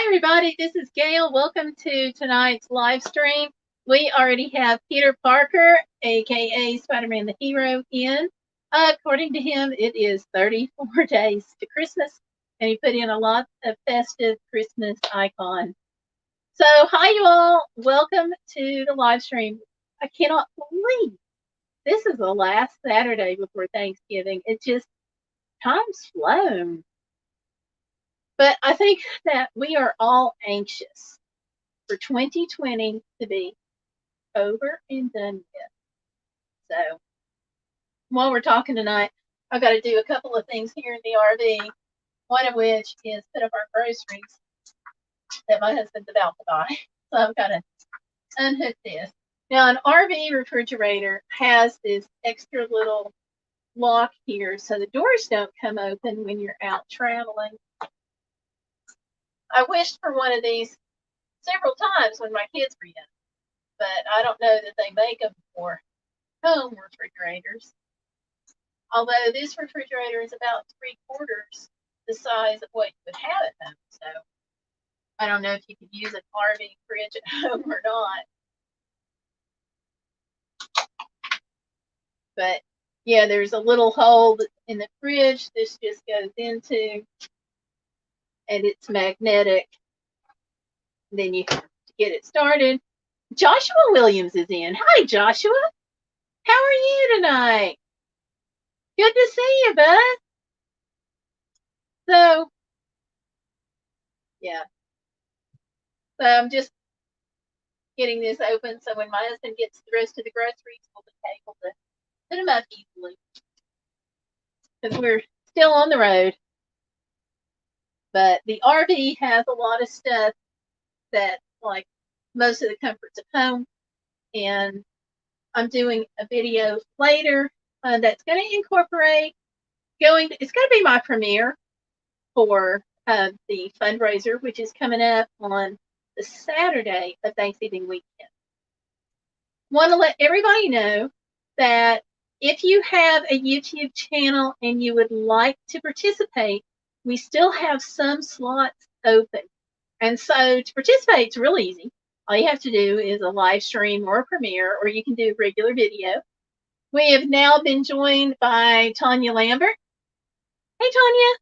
Hi, everybody. This is Gail. Welcome to tonight's live stream. We already have Peter Parker, aka Spider-Man the Hero, in. According to him, it is 34 days to Christmas, and he put in a lot of festive Christmas icons. So, hi, you all. Welcome to the live stream. I cannot believe this is the last Saturday before Thanksgiving. It just, time's flown. But I think that we are all anxious for 2020 to be over and done with. So while we're talking tonight, I've got to do a couple of things here in the RV, one of which is put up our groceries that my husband's about to buy. So I've got to unhook this. Now, an RV refrigerator has this extra little lock here so the doors don't come open when you're out traveling. I wished for one of these several times when my kids were young, but I don't know that they make them for home refrigerators. Although this refrigerator is about 3/4 the size of what you would have at home, so I don't know if you could use an RV fridge at home or not. But yeah, there's a little hole in the fridge this just goes into, and it's magnetic. Then you have to get it started. Joshua Williams is in. Hi, Joshua. How are you tonight? Good to see you, bud. So, yeah. So I'm just getting this open so when my husband gets the rest of the groceries, we'll be able to put them up easily. Because we're still on the road. But the RV has a lot of stuff that, like, most of the comforts of home. And I'm doing a video later that's going to incorporate it's going to be my premiere for the fundraiser, which is coming up on the Saturday of Thanksgiving weekend. Want to let everybody know that if you have a YouTube channel and you would like to participate, we still have some slots open. And so to participate, it's real easy. All you have to do is a live stream or a premiere, or you can do regular video. We have now been joined by Tanya Lambert. Hey, Tanya.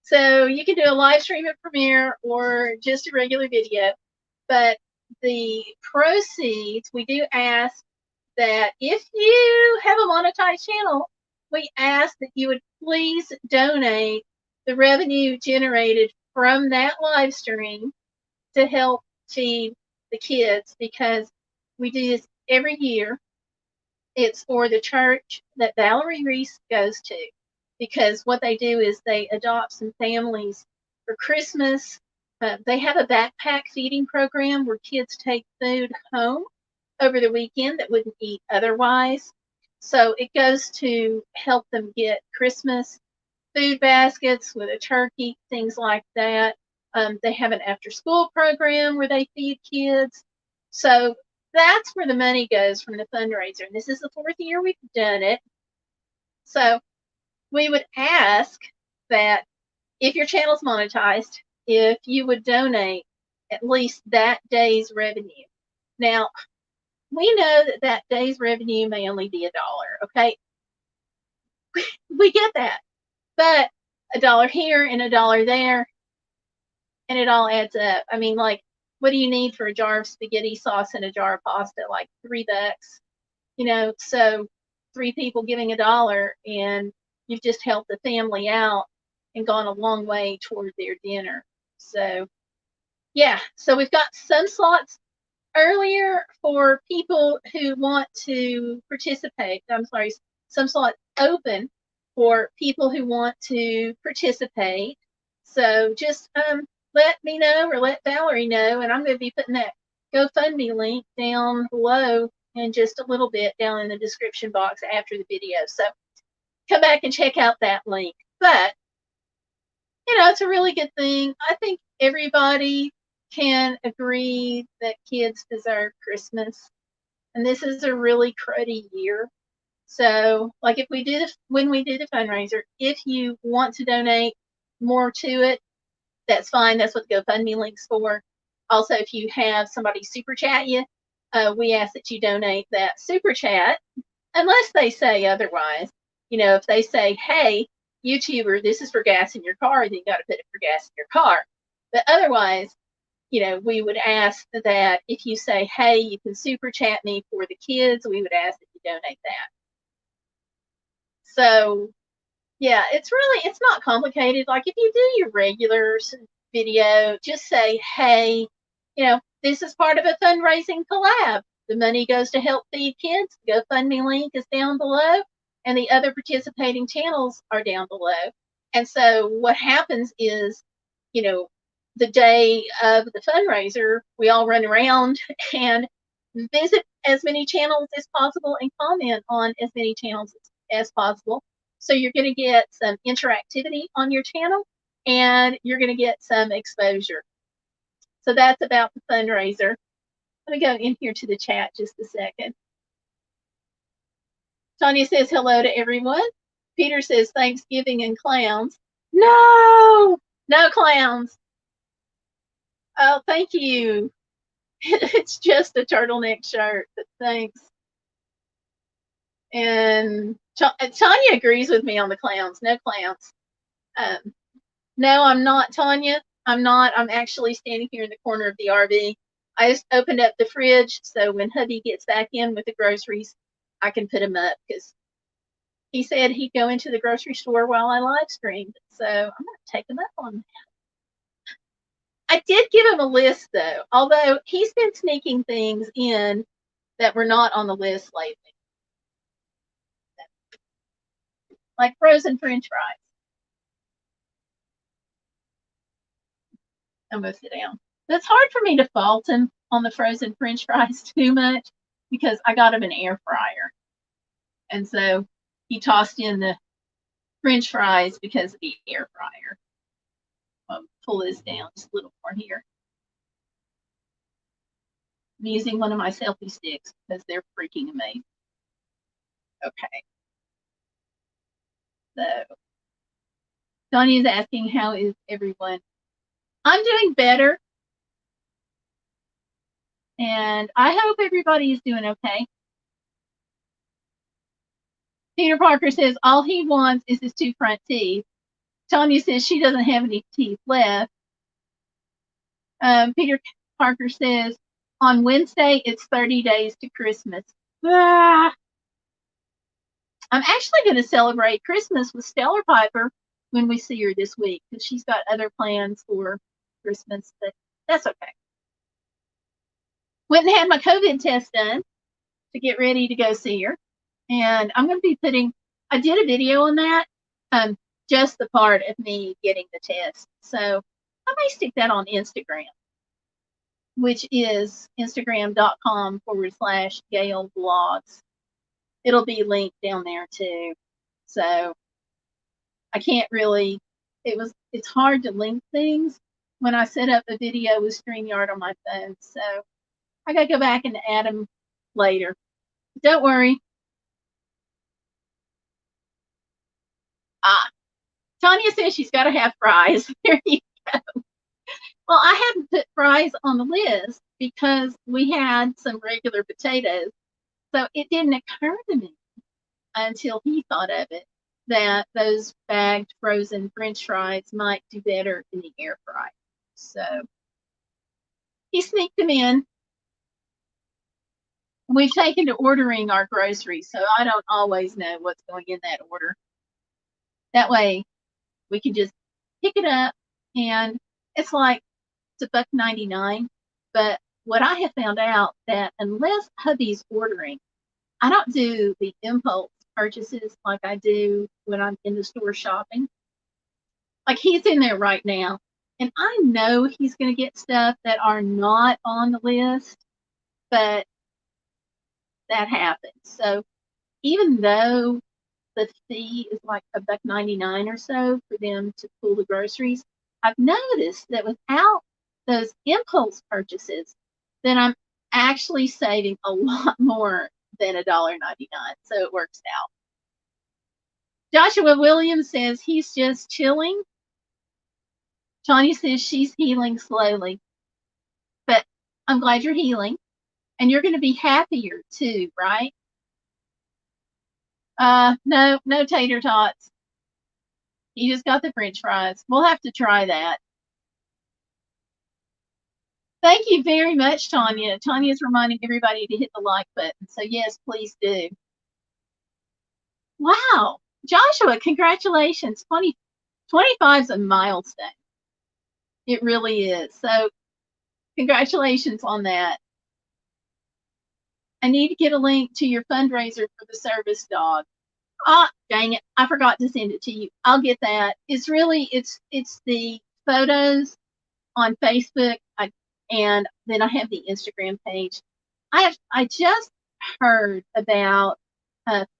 So you can do a live stream at premiere or just a regular video. But the proceeds, we do ask that if you have a monetized channel, we ask that you would please donate the revenue generated from that live stream to help feed the kids, because we do this every year. It's for the church that Valerie Reese goes to, because what they do is they adopt some families for Christmas. They have a backpack feeding program where kids take food home over the weekend that wouldn't eat otherwise. So it goes to help them get Christmas food baskets with a turkey, things like that. They have an after-school program where they feed kids. So that's where the money goes from the fundraiser. And this is the 4th year we've done it. So we would ask that if your channel's monetized, if you would donate at least that day's revenue. Now, we know that that day's revenue may only be $1, okay? We get that. But $1 here and $1 there, and it all adds up. I mean, like, what do you need for a jar of spaghetti sauce and a jar of pasta? Like $3. You know, so 3 people giving $1, and you've just helped the family out and gone a long way toward their dinner. So, yeah, so we've got some slots earlier for people who want to participate. I'm sorry, some slots open for people who want to participate. So just let me know or let Valerie know, and I'm going to be putting that GoFundMe link down below in just a little bit down in the description box after the video. So come back and check out that link. But, you know, it's a really good thing. I think everybody can agree that kids deserve Christmas. And this is a really cruddy year. So, like, if we do when we do the fundraiser, if you want to donate more to it, that's fine. That's what the GoFundMe link's for. Also, if you have somebody super chat you, we ask that you donate that super chat, unless they say otherwise. You know, if they say, hey, YouTuber, this is for gas in your car, then you got to put it for gas in your car. But otherwise, you know, we would ask that if you say, hey, you can super chat me for the kids, we would ask that you donate that. So, yeah, it's not complicated. Like if you do your regular video, just say, hey, you know, this is part of a fundraising collab. The money goes to help feed kids. The GoFundMe link is down below, and the other participating channels are down below. And so what happens is, you know, the day of the fundraiser, we all run around and visit as many channels as possible and comment on as many channels as possible. So you're going to get some interactivity on your channel, and you're going to get some exposure. So that's about the fundraiser. Let me go in here to the chat just a second. Tanya says hello to everyone. Peter says Thanksgiving and clowns. No clowns. Oh, thank you. It's just a turtleneck shirt, but thanks. And Tanya agrees with me on the clowns. No clowns. No, I'm not, Tanya. I'm not. I'm actually standing here in the corner of the RV. I just opened up the fridge, so when hubby gets back in with the groceries, I can put them up, because he said he'd go into the grocery store while I live streamed. So I'm going to take him up on that. I did give him a list, though, although he's been sneaking things in that were not on the list lately. Like frozen French fries. I'm going to sit down. It's hard for me to fault him on the frozen French fries too much, because I got him an air fryer. And so he tossed in the French fries because of the air fryer. I'll pull this down just a little more here. I'm using one of my selfie sticks because they're freaking amazing. Okay. So Donnie is asking, how is everyone? I'm doing better. And I hope everybody is doing okay. Peter Parker says all he wants is his 2 front teeth. Tanya says she doesn't have any teeth left. Peter Parker says on Wednesday it's 30 days to Christmas. Ah. I'm actually going to celebrate Christmas with Stellar Piper when we see her this week, because she's got other plans for Christmas, but that's okay. Went and had my COVID test done to get ready to go see her. And I'm going to be putting, I did a video on that, just the part of me getting the test. So I may stick that on Instagram, which is instagram.com/Gail Blogs. It'll be linked down there too. So I can't really, it's hard to link things when I set up a video with StreamYard on my phone. So I got to go back and add them later. Don't worry. Tanya says she's got to have fries. There you go. Well, I hadn't put fries on the list because we had some regular potatoes. So it didn't occur to me until he thought of it that those bagged frozen French fries might do better in the air fryer. So he sneaked them in. We've taken to ordering our groceries, so I don't always know what's going in that order. That way we can just pick it up, and it's like it's $1.99. But what I have found out that unless hubby's ordering, I don't do the impulse purchases like I do when I'm in the store shopping. Like he's in there right now, and I know he's going to get stuff that are not on the list, but that happens. So even though the fee is like $1.99 or so for them to pull the groceries, I've noticed that without those impulse purchases, then I'm actually saving a lot more than $1.99. So it works out. Joshua Williams says he's just chilling. Tanya says she's healing slowly, but I'm glad you're healing, and you're going to be happier too, right? No tater tots. You just got the French fries. We'll have to try that. Thank you very much, Tanya. Tanya's reminding everybody to hit the like button. So yes, please do. Wow. Joshua, congratulations. 25 is a milestone. It really is. So congratulations on that. I need to get a link to your fundraiser for the service dog. Ah, dang it. I forgot to send it to you. I'll get that. It's the photos on Facebook. And then I have the Instagram page. I just heard about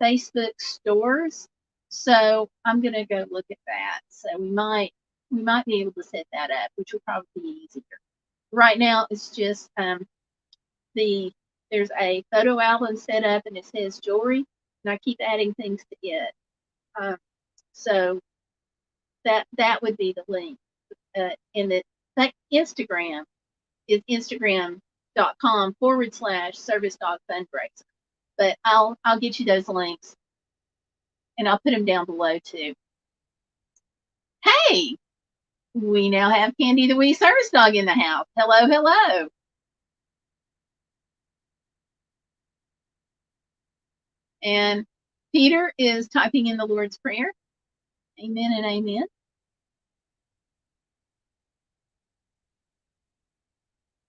Facebook stores, so I'm gonna go look at that. So we might be able to set that up, which will probably be easier. Right now, it's just there's a photo album set up and it says jewelry, and I keep adding things to it. So that would be the link, and that Instagram is instagram.com/service dog fundraiser. But I'll get you those links, and I'll put them down below too. Hey, we now have Candy the wee service dog in the house. Hello, hello. And Peter is typing in the Lord's Prayer. Amen and amen.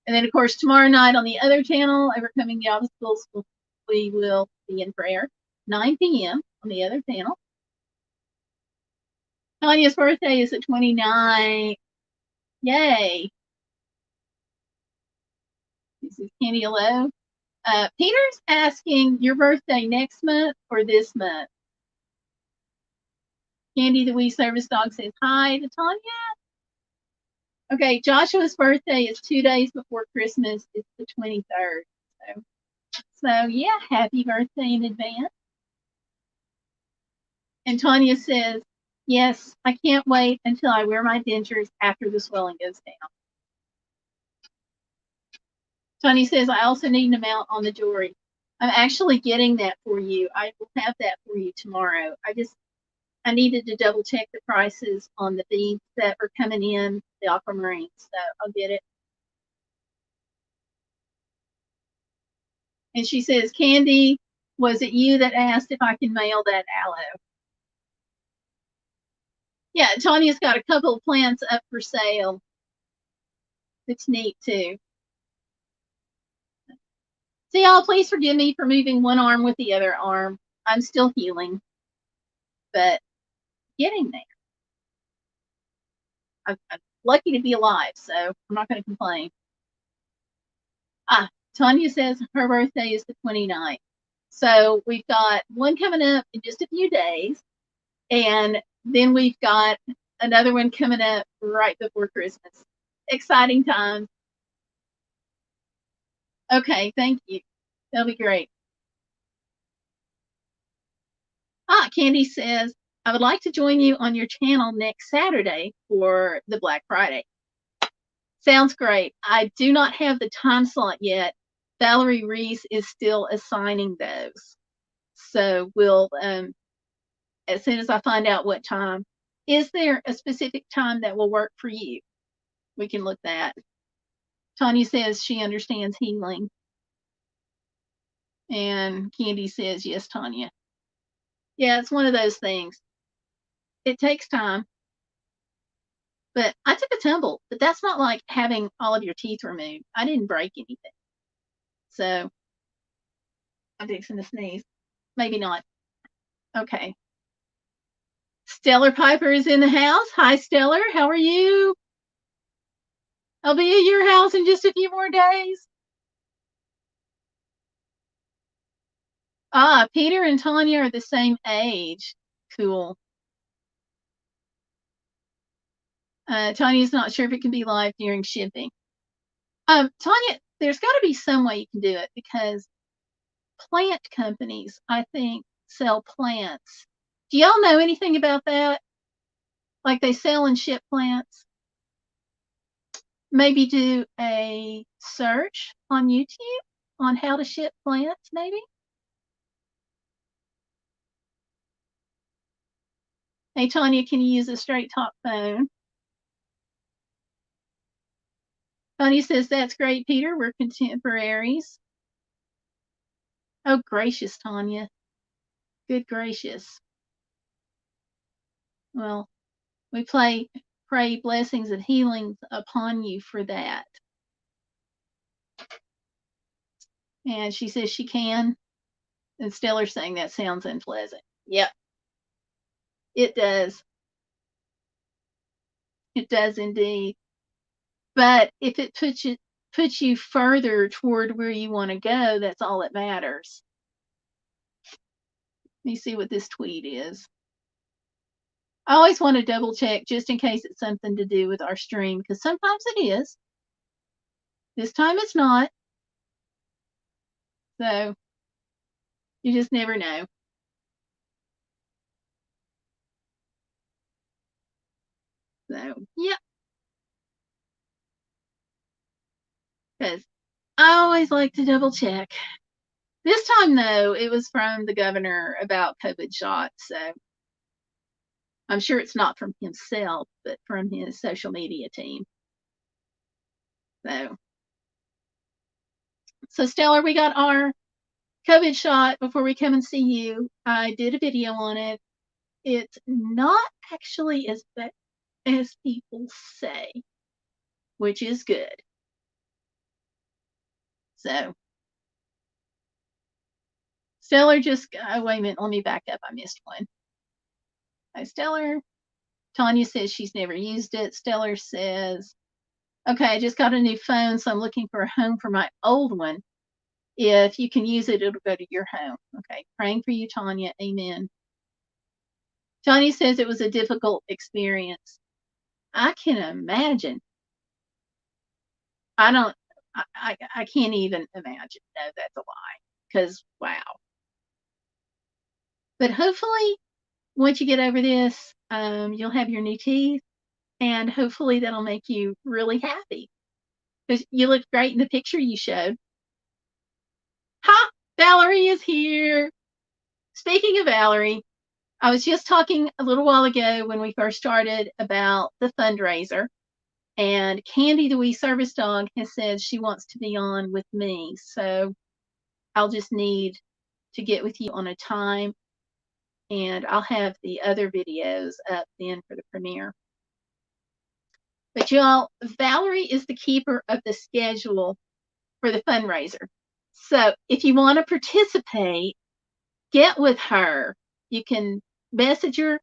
And then, of course, tomorrow night on the other channel, Overcoming the Obstacles, we will be in prayer, 9 p.m. on the other channel. Tanya's birthday is the 29th. Yay. This is Candy Hello. Peter's asking your birthday next month or this month. Candy the wee service dog says hi to Tanya. Okay, Joshua's birthday is 2 days before Christmas. It's the 23rd. So yeah, happy birthday in advance. And Tanya says, yes, I can't wait until I wear my dentures after the swelling goes down. Tanya says, I also need an amount on the jewelry. I'm actually getting that for you. I will have that for you tomorrow. I needed to double check the prices on the beads that are coming in, the aquamarine, so I'll get it. And she says, Candy, was it you that asked if I can mail that aloe? Yeah, Tanya's got a couple of plants up for sale. It's neat too. So y'all, please forgive me for moving one arm with the other arm. I'm still healing, but getting there. I'm lucky to be alive, so I'm not going to complain. Tanya says her birthday is the 29th. So we've got one coming up in just a few days, and then we've got another one coming up right before Christmas. Exciting times. Okay, thank you. That'll be great. Candy says, I would like to join you on your channel next Saturday for the Black Friday. Sounds great. I do not have the time slot yet. Valerie Reese is still assigning those. So we'll, as soon as I find out what time, is there a specific time that will work for you? We can look that. Tanya says she understands healing. And Candy says, yes, Tanya. Yeah, it's one of those things. It takes time. But I took a tumble, but that's not like having all of your teeth removed. I didn't break anything. So I'm fixing to sneeze. Maybe not. Okay. Stellar Piper is in the house. Hi, Stellar. How are you? I'll be at your house in just a few more days. Peter and Tanya are the same age. Cool. Tanya's not sure if it can be live during shipping. Tanya, there's got to be some way you can do it, because plant companies, I think, sell plants. Do y'all know anything about that? Like they sell and ship plants? maybe do a search on YouTube on how to ship plants, maybe. Hey, Tanya, can you use a straight talk phone? Tanya says, that's great, Peter. We're contemporaries. Oh, gracious, Tanya. Good gracious. Well, we pray blessings and healings upon you for that. And she says she can. And Stellar's saying that sounds unpleasant. Yep. It does. It does indeed. But if it puts you further toward where you want to go, that's all that matters. Let me see what this tweet is. I always want to double check just in case it's something to do with our stream, because sometimes it is. This time it's not. So you just never know. So, yeah. Because I always like to double check. This time, though, it was from the governor about COVID shots. So I'm sure it's not from himself, but from his social media team. So Stellar, we got our COVID shot before we come and see you. I did a video on it. It's not actually as bad as people say, which is good. So Stellar just, oh, wait a minute, let me back up. I missed one. Hi, Stellar. Tanya says she's never used it. Stellar says, okay, I just got a new phone, so I'm looking for a home for my old one. If you can use it, it'll go to your home. Okay, praying for you, Tanya. Amen. Tanya says it was a difficult experience. I can imagine. I can't even imagine. No, that's a lie. Because, wow. But hopefully, once you get over this, you'll have your new teeth, and hopefully that'll make you really happy. Because you look great in the picture you showed. Ha! Valerie is here. Speaking of Valerie, I was just talking a little while ago when we first started about the fundraiser. And Candy, the wee service dog, has said she wants to be on with me. So I'll just need to get with you on a time, and I'll have the other videos up then for the premiere. But y'all, Valerie is the keeper of the schedule for the fundraiser. So if you want to participate, get with her. You can message her,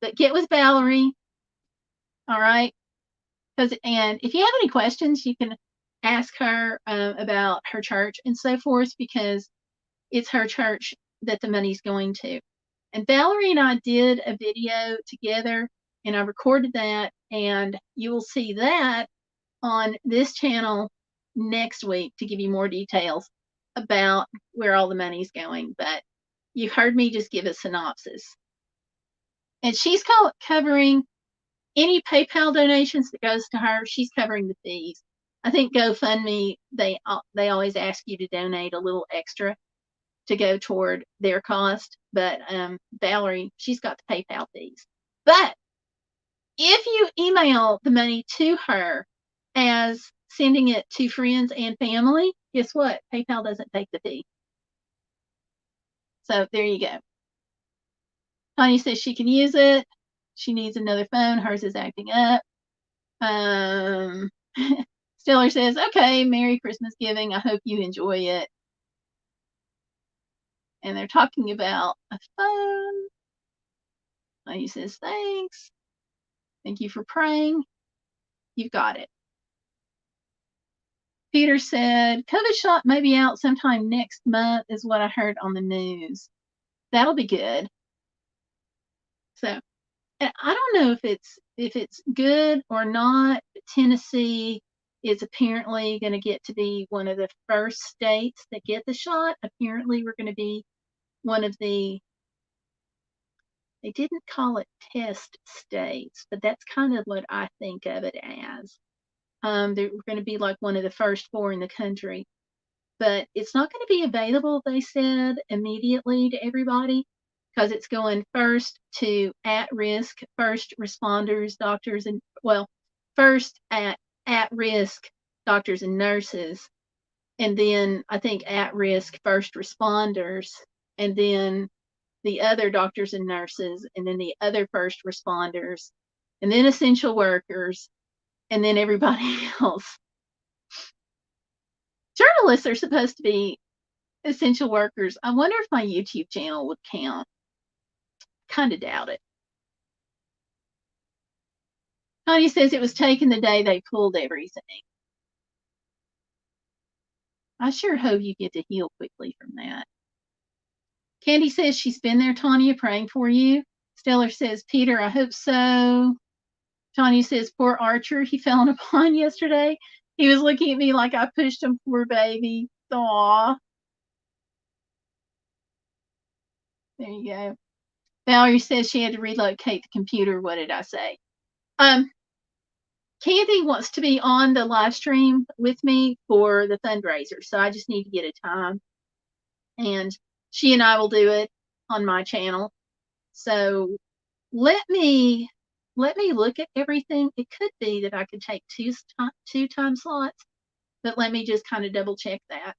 but get with Valerie. All right. And if you have any questions, you can ask her about her church and so forth, because it's her church that the money's going to. And Valerie and I did a video together, and I recorded that, and you will see that on this channel next week to give you more details about where all the money's going. But you heard me just give a synopsis. And she's covering any PayPal donations that goes to her. She's covering the fees. I think GoFundMe, they always ask you to donate a little extra to go toward their cost. But Valerie, she's got the PayPal fees. But if you email the money to her as sending it to friends and family, guess what? PayPal doesn't take the fee. So there you go. Tanya says she can use it. She needs another phone. Hers is acting up. Stellar says, okay, Merry Christmas giving. I hope you enjoy it. And they're talking about a phone. Tanya says, thanks. Thank you for praying. You've got it. Peter said, COVID shot may be out sometime next month, is what I heard on the news. That'll be good. So I don't know if it's good or not. Tennessee is apparently going to get to be one of the first states that get the shot. Apparently, we're going to be one of the, they didn't call it test states, but that's kind of what I think of it as. They're going to be like one of the first 4 in the country. But it's not going to be available, they said, immediately to everybody because it's going first to at-risk first responders, doctors, and, well, first at-risk doctors and nurses, and then I think at-risk first responders, and then the other doctors and nurses, and then the other first responders, and then essential workers, and then everybody else. Journalists are supposed to be essential workers. I wonder if my YouTube channel would count. Kind of doubt it. Tony says it was taken the day they pulled everything. I sure hope you get to heal quickly from that. Candy says she's been there, Tanya, praying for you. Stellar says, Peter, I hope so. Tanya says, poor Archer, he fell in a pond yesterday. He was looking at me like I pushed him, poor baby. Aw. There you go. Valerie says she had to relocate the computer. What did I say? Candy wants to be on the live stream with me for the fundraiser, so I just need to get a time, and she and I will do it on my channel. So let me look at everything. It could be that I could take two time slots, but let me just kind of double check that.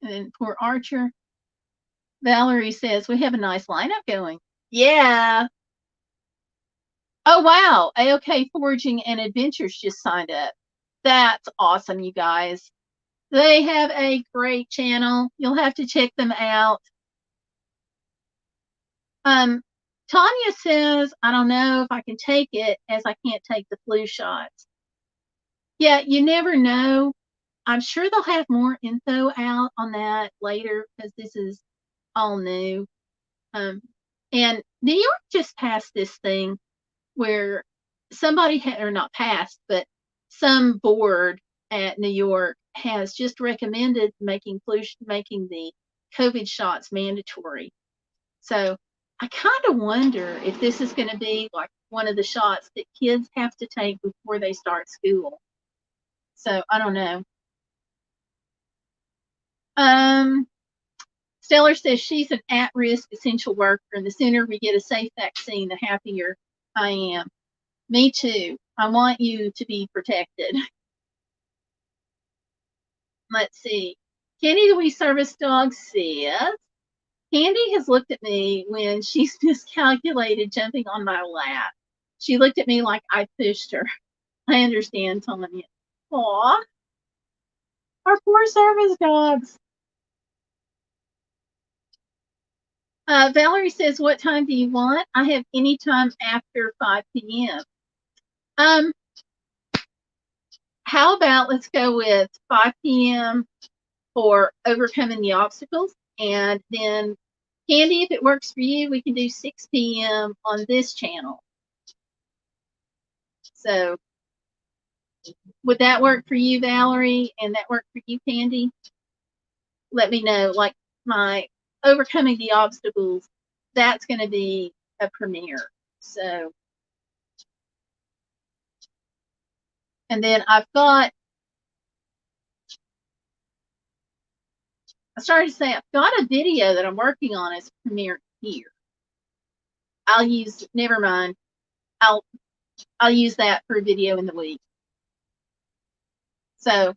And then poor Archer. Valerie says we have a nice lineup going. Yeah. Oh, wow. AOK Foraging and Adventures just signed up. That's awesome, you guys. They have a great channel. You'll have to check them out. Tanya says, I don't know if I can take it as I can't take the flu shots. Yeah, you never know. I'm sure they'll have more info out on that later because this is all new. And New York just passed this thing where somebody had, or not passed, but some board at New York has just recommended making the COVID shots mandatory. So I kind of wonder if this is going to be like one of the shots that kids have to take before they start school. So I don't know. Stellar says she's an at-risk essential worker, and the sooner we get a safe vaccine, the happier I am. Me too. I want you to be protected. Let's see. Candy the Wee Service Dog says, Candy has looked at me when she's miscalculated jumping on my lap. She looked at me like I pushed her. I understand, Tanya. Aw. Our poor service dogs. Valerie says, what time do you want? I have any time after 5 p.m. How about let's go with 5 p.m. for overcoming the obstacles, and then Candy, if it works for you, we can do 6 p.m. on this channel. So would that work for you, Valerie, and that work for you, Candy? Let me know. Like my overcoming the obstacles, that's going to be a premiere. So, and then I started to say I've got a video that I'm working on as premiere here. I'll use, never mind. I'll use that for a video in the week. So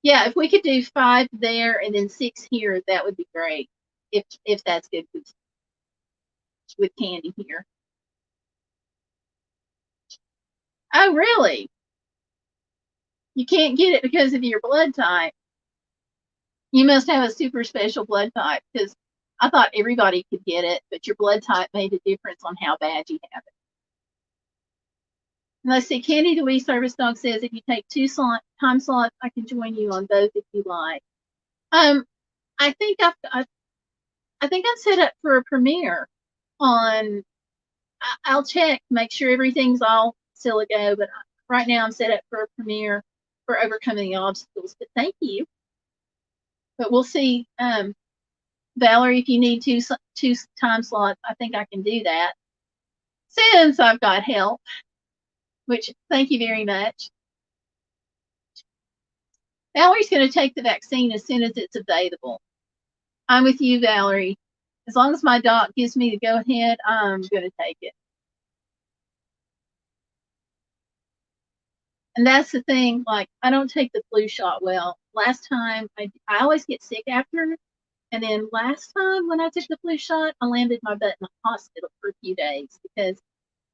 yeah, if we could do 5 there and then 6 here, that would be great. If that's good with Candy here. Oh, really? You can't get it because of your blood type. You must have a super special blood type, because I thought everybody could get it, but your blood type made a difference on how bad you have it. Let's see, Candy the Wee Service Dog says, if you take 2 time slots, I can join you on both if you like. I think I'm set up for a premiere on, I'll check, make sure everything's all still a go, but right now I'm set up for a premiere for overcoming the obstacles, but thank you. But we'll see. Valerie, if you need two time slots, I think I can do that. since I've got help, which thank you very much. Valerie's going to take the vaccine as soon as it's available. I'm with you, Valerie. As long as my doc gives me the go ahead, I'm going to take it. And that's the thing, like, I don't take the flu shot well. Last time, I always get sick after. And then last time when I took the flu shot, I landed my butt in the hospital for a few days because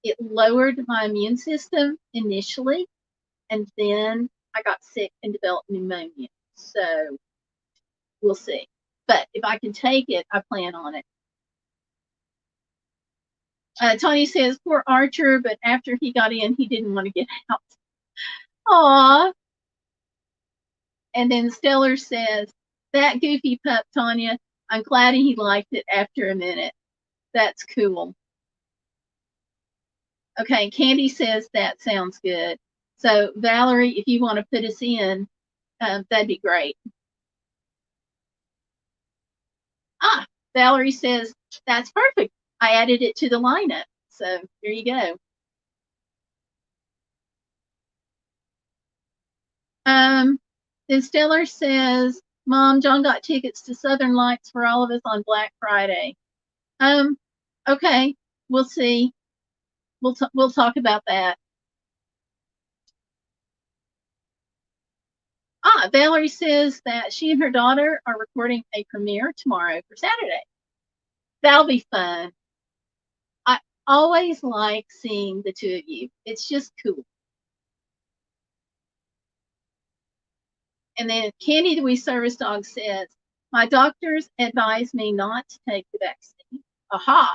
it lowered my immune system initially. And then I got sick and developed pneumonia. So we'll see. But if I can take it, I plan on it. Tony says, poor Archer, but after he got in, he didn't want to get out. Aw. And then Stellar says, that goofy pup, Tanya, I'm glad he liked it after a minute. That's cool. Okay, Candy says that sounds good. So, Valerie, if you want to put us in, that'd be great. Ah, Valerie says, that's perfect. I added it to the lineup. So, there you go. Then Stellar says, Mom, John got tickets to Southern Lights for all of us on Black Friday. Okay, we'll see. We'll talk about that. Valerie says that she and her daughter are recording a premiere tomorrow for Saturday. That'll be fun. I always like seeing the two of you. It's just cool. And then Candy the Wee Service Dog says, my doctors advised me not to take the vaccine. Aha.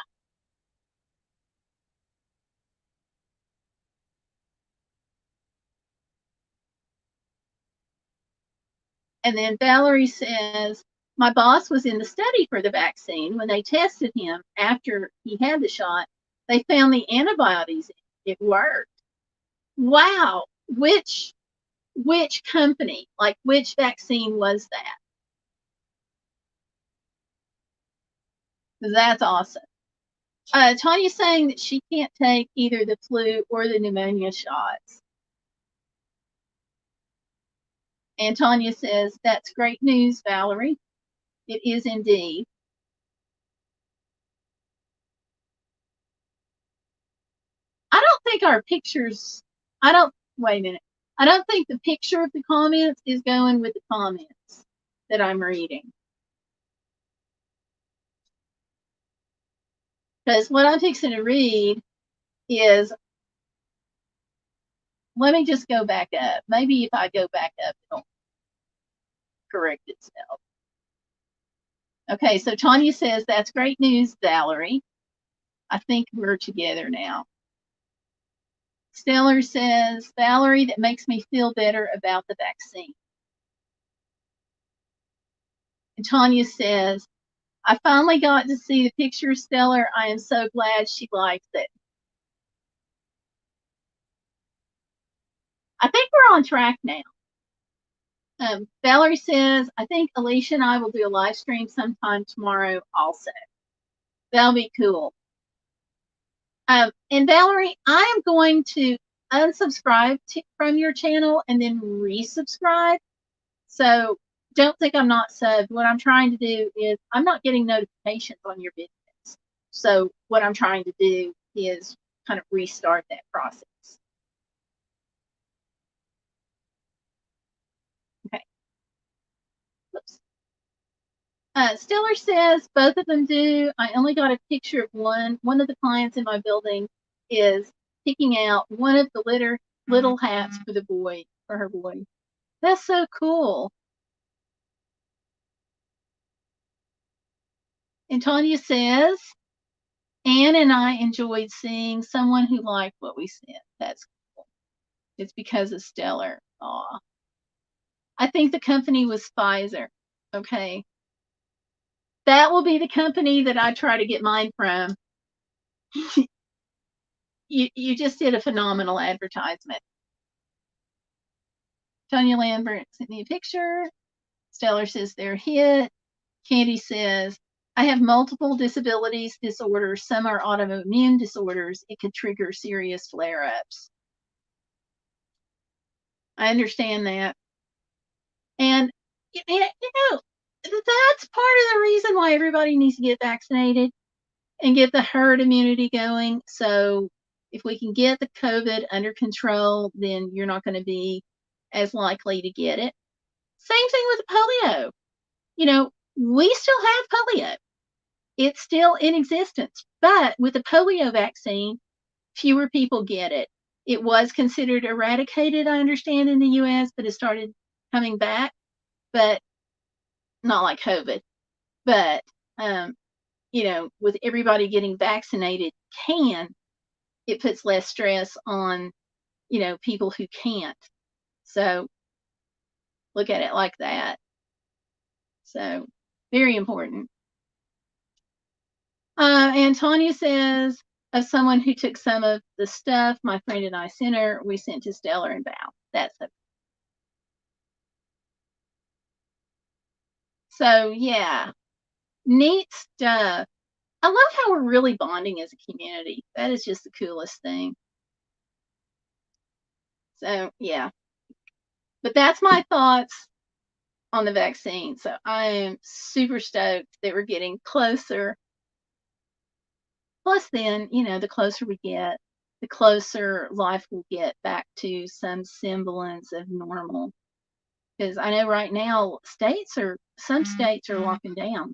And then Valerie says, my boss was in the study for the vaccine. When they tested him after he had the shot, they found the antibodies. It worked. Wow. Which company, like which vaccine was that? That's awesome. Tanya's saying that she can't take either the flu or the pneumonia shots. And Tanya says, that's great news, Valerie. It is indeed. I don't think our pictures, wait a minute. I don't think the picture of the comments is going with the comments that I'm reading. Because what I'm fixing to read is, let me just go back up. Maybe if I go back up, it'll correct itself. Okay, so Tanya says, that's great news, Valerie. I think we're together now. Stellar says, Valerie, that makes me feel better about the vaccine. And Tanya says, I finally got to see the picture, Stellar. I am so glad she likes it. I think we're on track now. Valerie says, I think Alicia and I will do a live stream sometime tomorrow also. That'll be cool. And Valerie, I am going to unsubscribe from your channel and then resubscribe. So don't think I'm not subbed. What I'm trying to do is I'm not getting notifications on your videos. So what I'm trying to do is kind of restart that process. Okay. Whoops. Stellar says both of them do. I only got a picture of one. One of the clients in my building is picking out one of the little hats for the boy, for her boy. That's so cool. And Tanya says, Anne and I enjoyed seeing someone who liked what we sent. That's cool. It's because of Stellar. Aw. I think the company was Pfizer. Okay. That will be the company that I try to get mine from. You just did a phenomenal advertisement. Tonya Lambert sent me a picture. Stellar says they're hit. Candy says, I have multiple disabilities, disorders. Some are autoimmune disorders. It could trigger serious flare-ups. I understand that. And, that's part of the reason why everybody needs to get vaccinated and get the herd immunity going. So if we can get the COVID under control, then you're not going to be as likely to get it. Same thing with polio. We still have polio. It's still in existence. But with the polio vaccine, fewer people get it. It was considered eradicated, I understand, in the US, but it started coming back, but not like COVID. But, with everybody getting vaccinated it puts less stress on, people who can't. So look at it like that. So very important. And Tanya says, of someone who took some of the stuff my friend and I sent her, we sent to Stellar and Val. That's okay. So yeah, neat stuff. I love how we're really bonding as a community. That is just the coolest thing. So yeah, but that's my thoughts on the vaccine. So I am super stoked that we're getting closer. Plus then, the closer we get, the closer life will get back to some semblance of normal. Because I know right now some states are locking down.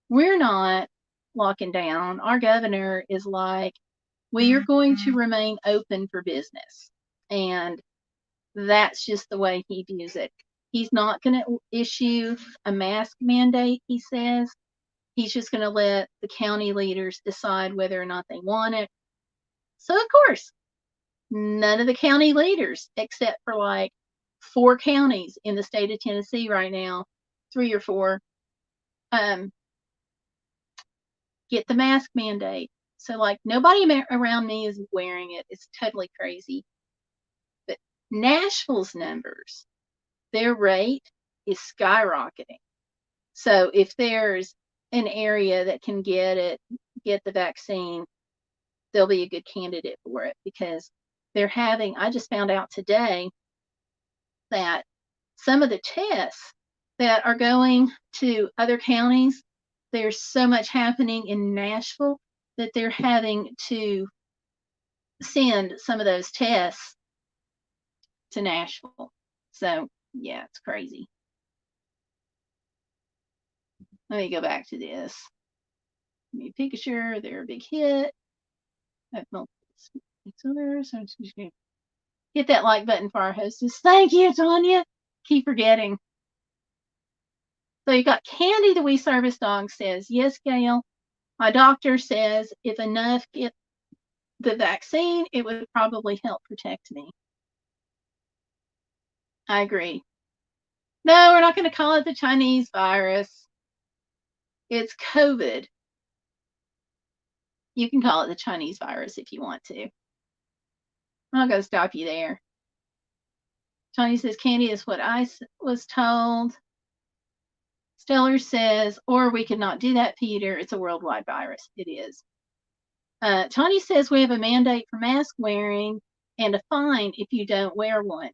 We're not locking down. Our governor is like, we are going to remain open for business. And that's just the way he views it. He's not going to issue a mask mandate, he says. He's just going to let the county leaders decide whether or not they want it. So, of course, none of the county leaders, except for like 4 counties in the state of Tennessee right now, 3 or 4, get the mask mandate. So, like, nobody around me is wearing it. It's totally crazy. But Nashville's numbers, their rate is skyrocketing. So, if there's an area that can get the vaccine, they'll be a good candidate for it, because I just found out today that some of the tests that are going to other counties, there's so much happening in Nashville that they're having to send some of those tests to Nashville. So yeah, it's crazy. Let me go back to this. Let me picture, they're a big hit. Hit that like button for our hostess. Thank you, Tanya. Keep forgetting. So you got Candy, the wee service dog, says, yes, Gail. My doctor says if enough get the vaccine, it would probably help protect me. I agree. No, we're not going to call it the Chinese virus. It's COVID. You can call it the Chinese virus if you want to. I'm not going to stop you there. Tony says, Candy is what I was told. Stellar says, or we could not do that, Peter. It's a worldwide virus. It is. Tony says we have a mandate for mask wearing and a fine if you don't wear one.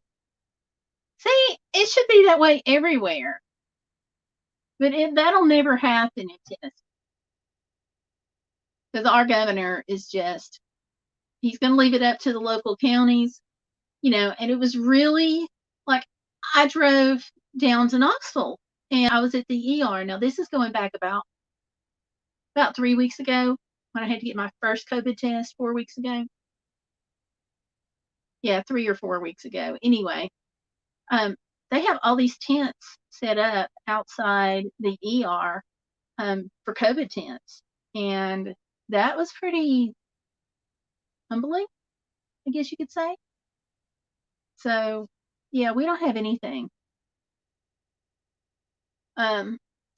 See, it should be that way everywhere. But that'll never happen in Tennessee. Because our governor is he's going to leave it up to the local counties, and it was really, like, I drove down to Knoxville and I was at the ER. Now, this is going back about 3 weeks ago when I had to get my first COVID test 4 weeks ago. Yeah, 3 or 4 weeks ago. Anyway, they have all these tents set up outside the ER for COVID tents. And that was pretty humbling, I guess you could say. So, yeah, we don't have anything.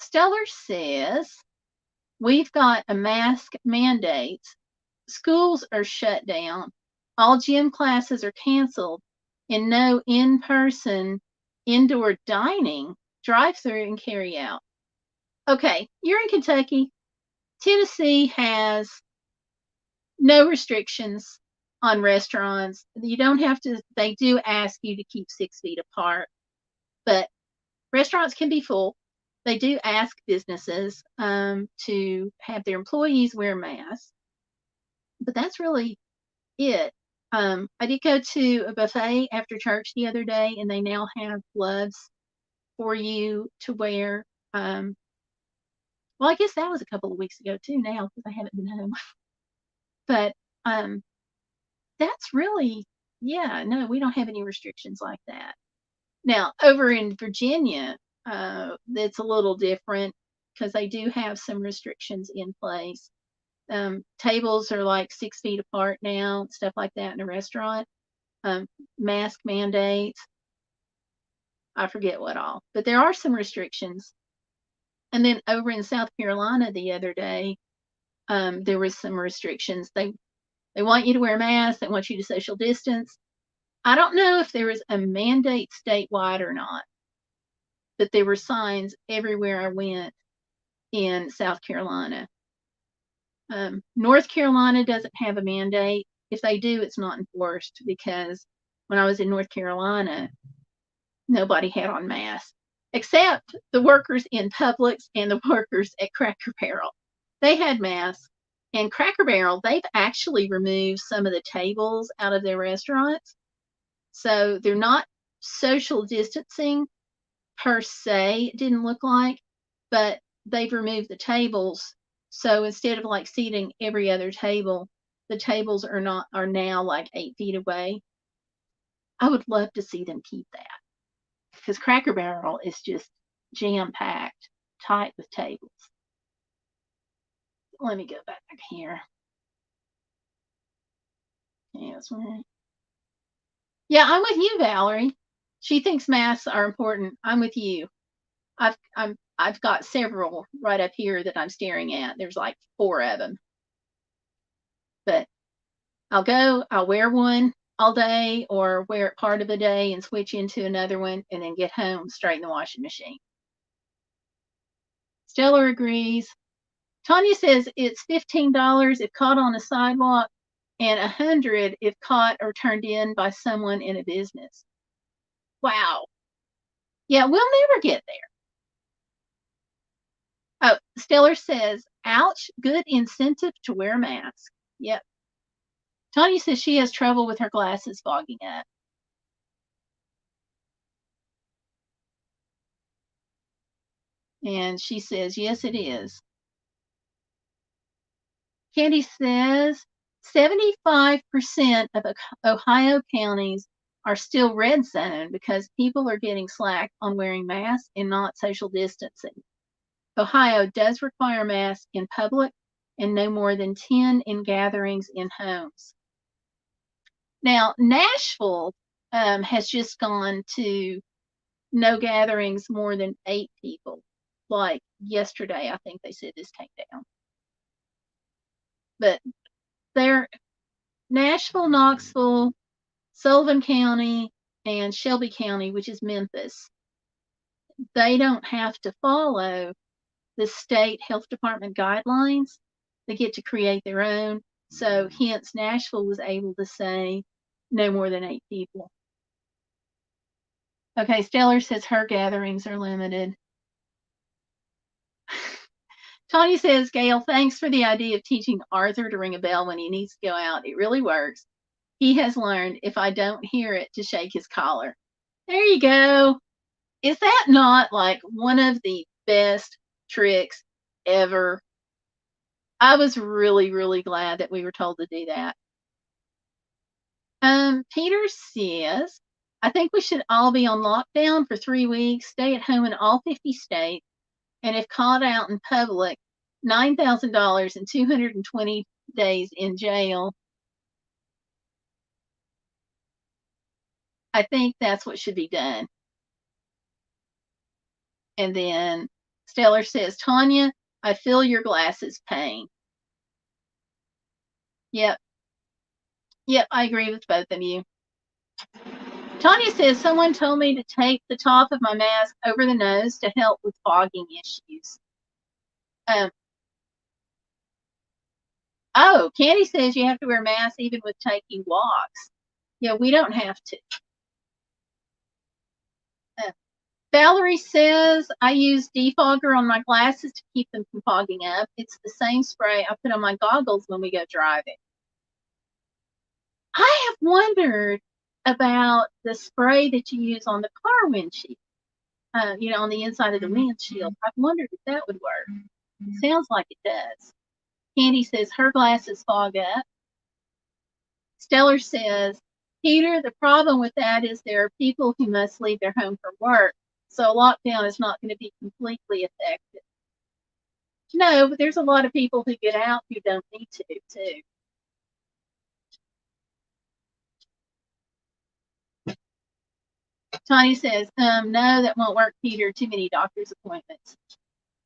Stellar says, we've got a mask mandate. Schools are shut down. All gym classes are canceled, and no in-person indoor dining, drive-through, and carry out. Okay, you're in Kentucky. Tennessee has no restrictions on restaurants. You don't have to, they do ask you to keep 6 feet apart, but restaurants can be full. They do ask businesses to have their employees wear masks, but that's really it. I did go to a buffet after church the other day, and they now have gloves for you to wear. Well, I guess that was a couple of weeks ago too now because I haven't been home. But um, that's really, yeah, no, we don't have any restrictions like that. Now, over in Virginia, it's a little different because they do have some restrictions in place. Tables are like 6 feet apart now, stuff like that in a restaurant. Mask mandates, I forget what all, but there are some restrictions. And then over in South Carolina the other day, there was some restrictions. They want you to wear masks. They want you to social distance. I don't know if there was a mandate statewide or not, but there were signs everywhere I went in South Carolina. North Carolina doesn't have a mandate. If they do, it's not enforced because when I was in North Carolina, nobody had on masks except the workers in Publix and the workers at Cracker Barrel. They had masks. And Cracker Barrel, they've actually removed some of the tables out of their restaurants. So they're not social distancing per se, it didn't look like, but they've removed the tables. So instead of like seating every other table, the tables are now like 8 feet away. I would love to see them keep that because Cracker Barrel is just jam packed, tight with tables. Let me go back here. Yes, right. Yeah, I'm with you, Valerie. She thinks masks are important. I'm with you. I've got several right up here that I'm staring at. There's like 4 of them. But I'll wear one all day or wear it part of the day and switch into another one and then get home, straight in the washing machine. Stellar agrees. Tanya says it's $15 if caught on a sidewalk and $100 if caught or turned in by someone in a business. Wow. Yeah, we'll never get there. Oh, Stellar says, ouch, good incentive to wear a mask. Yep. Tanya says she has trouble with her glasses fogging up. And she says, yes, it is. Candy says 75% of Ohio counties are still red zone because people are getting slack on wearing masks and not social distancing. Ohio does require masks in public and no more than 10 in gatherings in homes. Now, Nashville has just gone to no gatherings more than 8 people. Like yesterday, I think they said this came down. But they're Nashville, Knoxville, Sullivan County, and Shelby County, which is Memphis. They don't have to follow the state health department guidelines. They get to create their own. So hence Nashville was able to say no more than 8 people. Okay, Stellar says her gatherings are limited. Tanya says, Gail, thanks for the idea of teaching Arthur to ring a bell when he needs to go out. It really works. He has learned if I don't hear it to shake his collar. There you go. Is that not like one of the best tricks ever? I was really, really glad that we were told to do that. Peter says, I think we should all be on lockdown for 3 weeks, stay at home in all 50 states, and if caught out in public, $9,000 and 220 days in jail. I think that's what should be done. And then Stellar says, Tanya, I feel your glasses pain. Yep. Yep, I agree with both of you. Tanya says, someone told me to take the top of my mask over the nose to help with fogging issues. Oh, Candy says you have to wear masks even with taking walks. Yeah, we don't have to. Valerie says I use defogger on my glasses to keep them from fogging up. It's the same spray I put on my goggles when we go driving. I have wondered about the spray that you use on the car windshield, on the inside of the windshield. I've wondered if that would work. Sounds like it does. Candy says her glasses fog up. Stellar says, Peter, the problem with that is there are people who must leave their home for work, so lockdown is not going to be completely effective. No, but there's a lot of people who get out who don't need to, too. Tony says, no, that won't work, Peter. Too many doctor's appointments.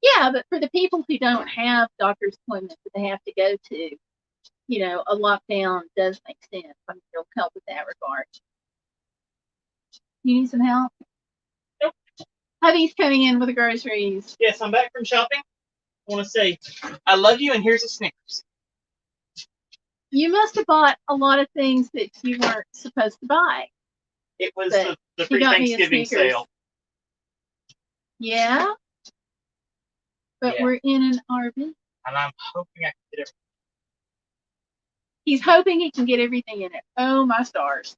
Yeah, but for the people who don't have doctor's appointments that they have to go to, a lockdown does make sense. I mean, it'll help with that regard. You need some help? Nope. Hubby's coming in with the groceries. Yes, I'm back from shopping. I want to say, I love you, and here's a Snickers. You must have bought a lot of things that you weren't supposed to buy. It was the pre-Thanksgiving sale. Yeah? But yeah. We're in an RV. And I'm hoping I can get everything. He's hoping he can get everything in it. Oh, my stars.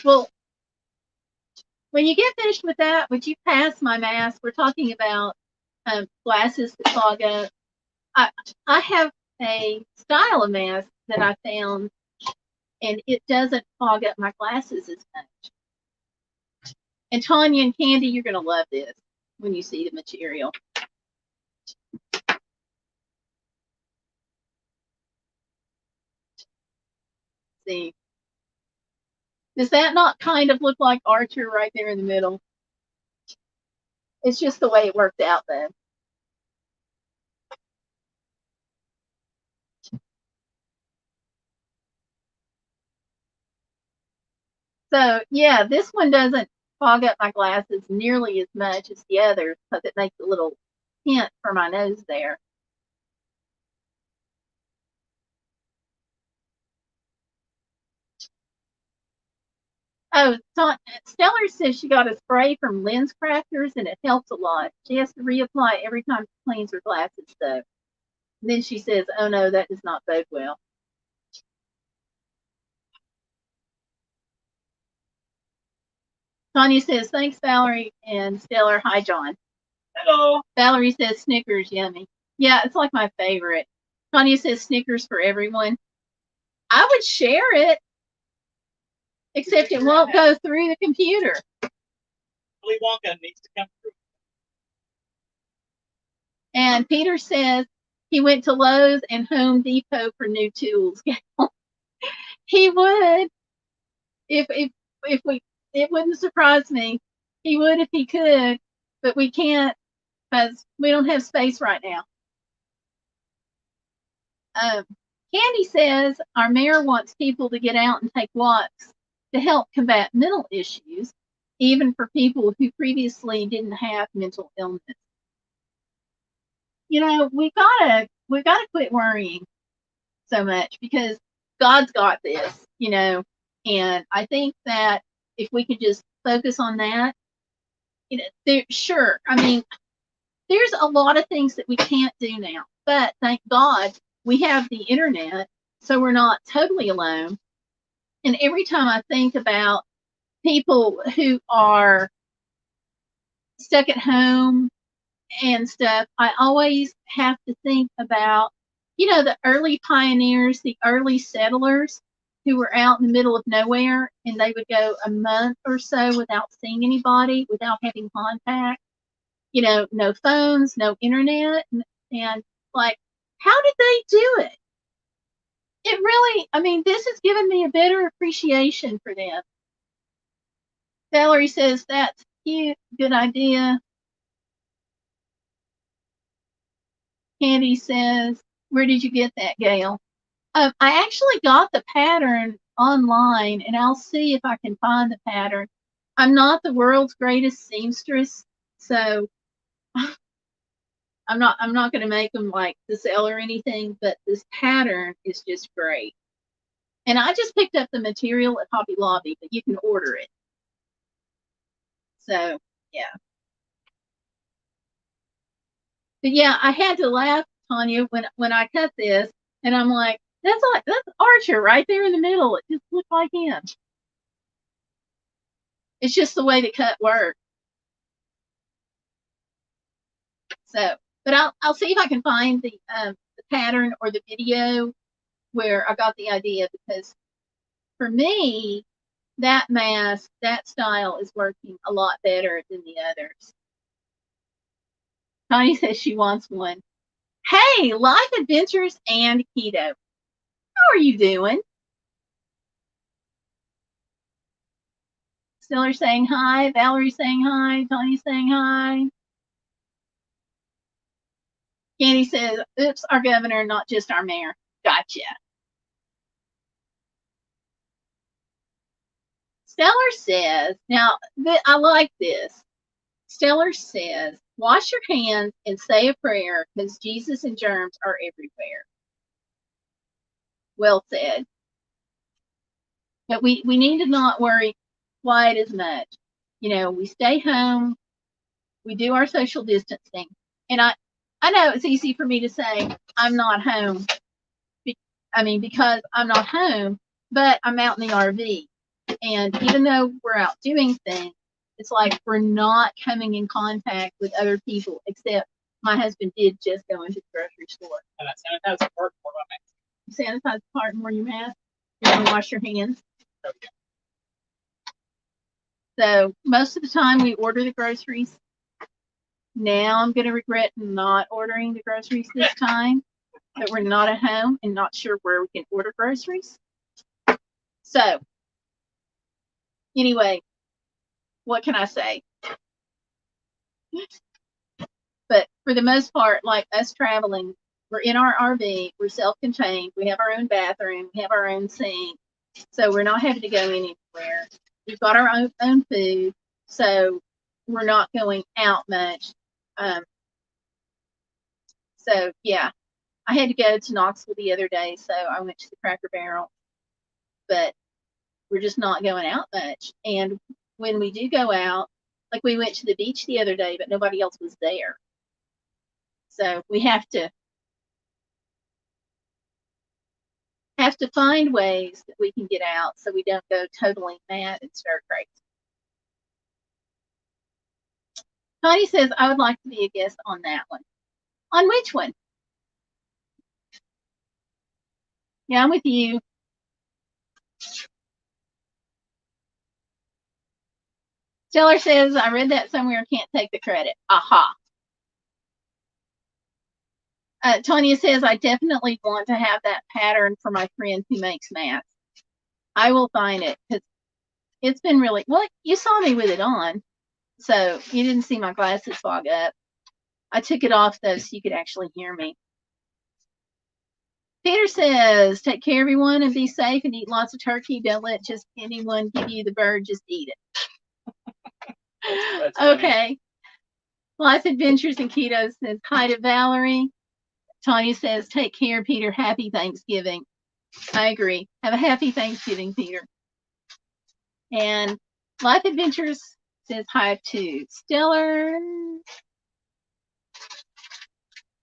Well, when you get finished with that, would you pass my mask? We're talking about glasses that fog up. I have a style of mask that I found, and it doesn't fog up my glasses as much. And Tanya and Candy, you're going to love this when you see the material. See. Does that not kind of look like Archer right there in the middle? It's just the way it worked out, though. So, yeah, this one doesn't fog up my glasses nearly as much as the others because it makes a little hint for my nose there. Oh, Stellar says she got a spray from Lens Crafters and it helps a lot. She has to reapply every time she cleans her glasses, though. And then she says, oh no, that does not bode well. Tanya says, thanks, Valerie. And Stellar, hi, John. Hello. Valerie says, Snickers, yummy. Yeah, it's like my favorite. Tanya says, Snickers for everyone. I would share it. Except it won't go through the computer. Willy Wonka needs to come through. And Peter says he went to Lowe's and Home Depot for new tools. He would, if we, it wouldn't surprise me. He would if he could, but we can't because we don't have space right now. Candy says our mayor wants people to get out and take walks to help combat mental issues, even for people who previously didn't have mental illness. We've got to quit worrying so much because God's got this, and I think that if we could just focus on that, sure. I mean, there's a lot of things that we can't do now, but thank God we have the internet, so we're not totally alone. And every time I think about people who are stuck at home and stuff, I always have to think about, the early pioneers, the early settlers who were out in the middle of nowhere, and they would go a month or so without seeing anybody, without having contact, no phones, no internet. And like, how did they do it? It really, I mean, this has given me a better appreciation for them. Valerie says, that's cute, good idea. Candy says, where did you get that, Gail? I actually got the pattern online, and I'll see if I can find the pattern. I'm not the world's greatest seamstress, So I'm not going to make them like to sell or anything, but this pattern is just great. And I just picked up the material at Hobby Lobby, but you can order it. So yeah. But yeah, I had to laugh, Tanya, when I cut this, and I'm like, that's Archer right there in the middle. It just looked like him. It's just the way the cut works. So, but I'll see if I can find the pattern or the video where I got the idea, because for me, that mask, that style is working a lot better than the others. Connie says she wants one. Hey, Life Adventures and Keto. How are you doing? Stiller saying hi. Valerie saying hi. Tony saying hi. Candy says, oops, our governor, not just our mayor. Gotcha. Stellar says, now I like this. Stellar says, wash your hands and say a prayer because Jesus and germs are everywhere. Well said. But we need to not worry quite as much. You know, we stay home, we do our social distancing. And I know it's easy for me to say I'm not home. Because I'm not home, but I'm out in the RV. And even though we're out doing things, it's like we're not coming in contact with other people, except my husband did just go into the grocery store. And I sanitize the part more my mask. Sanitize the part more your mask. You're going to wash your hands. Okay. So most of the time we order the groceries. Now I'm going to regret not ordering the groceries this time, but we're not at home and not sure where we can order groceries. So anyway, what can I say? But for the most part, like us traveling, we're in our RV, we're self-contained, we have our own bathroom, we have our own sink, so we're not having to go anywhere. We've got our own food, so we're not going out much. So yeah, I had to go to Knoxville the other day, so I went to the Cracker Barrel, but we're just not going out much. And when we do go out, like we went to the beach the other day, but nobody else was there. So we have to find ways that we can get out so we don't go totally mad and stir crazy. Connie says, I would like to be a guest on that one. On which one? Yeah, I'm with you. Stellar says, I read that somewhere, can't take the credit. Aha. Tanya says, I definitely want to have that pattern for my friend who makes masks. I will find it because it's been really, well, you saw me with it on, so you didn't see my glasses fog up. I took it off though so you could actually hear me. Peter says, take care everyone and be safe and eat lots of turkey. Don't let just anyone give you the bird, just eat it. That's okay. Life Adventures and Keto says, hi to Valerie. Tanya says, take care, Peter. Happy Thanksgiving. I agree. Have a happy Thanksgiving, Peter. And Life Adventures says hi to Stellar.